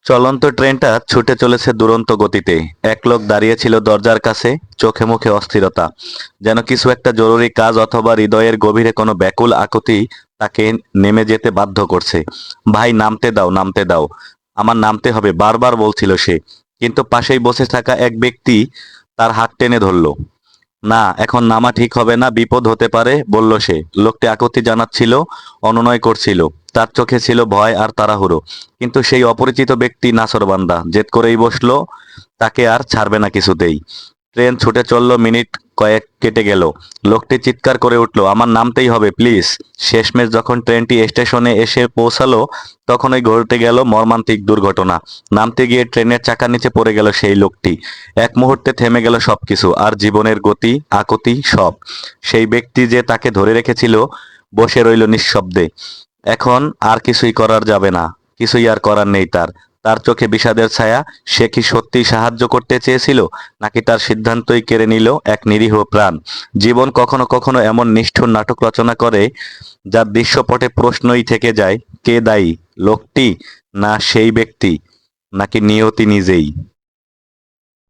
চলন্ত ট্রেনটা ছুটে চলেছে দুরন্ত গতিতে। এক লোক দাঁড়িয়ে ছিল দরজার কাছে, চোখে মুখে অস্থিরতা। যেন কিছু একটা জরুরি কাজ অথবা হৃদয়ের গভীরে কোনো ব্যাকুল আকুতি তাকে নেমে যেতে বাধ্য করছে। ভাই, নামতে দাও, নামতে দাও। আমার নামতে হবে, বারবার বলছিল সে। কিন্তু পাশেই বসে থাকা এক ব্যক্তি তার হাত টেনে ধরল। না, এখন নামা ঠিক হবে না, বিপদ হতে পারে, বলল সে। লোকটি আকুতি জানাচ্ছিল, অনুনয় করছিল। তার চোখে ছিল ভয় আর তাড়াহুড়ো। কিন্তু সেই অপরিচিত ব্যক্তি নাছোড়বান্দা, জেদ করেই বসলো, তাকে আর ছাড়বে না কিছুতেই। ট্রেন ছুটে চলল, মিনিট কয়েক কেটে গেল। লোকটি চিৎকার করে উঠল, আমার নামতেই হবে, প্লিজ। শেষমেশ যখন ট্রেনটি স্টেশনে এসে পৌঁছালো, তখনই ঘটে গেল মর্মান্তিক দুর্ঘটনা। নামতে গিয়ে ট্রেনের চাকার নিচে পড়ে গেল সেই লোকটি। এক মুহূর্তে থেমে গেল সবকিছু, আর জীবনের গতি, আকুতি, সব। সেই ব্যক্তি যে তাকে ধরে রেখেছিল বসে রইল নিঃশব্দে। এখন আর কিছুই করার যাবে না, কিছুই আর করার নেই তার। তার চোখে বিষাদের ছায়া। সে কি সত্যিই সাহায্য করতে চেয়েছিল, নাকি তার সিদ্ধান্তই কেড়ে নিল এক নিরীহ প্রাণ? জীবন কখনো কখনো এমন নিষ্ঠুর নাটক রচনা করে, যার দৃশ্যপটে প্রশ্নই থেকে যায়, কে দায়ী, লোকটি, না সেই ব্যক্তি, নাকি নিয়তি নিজেই?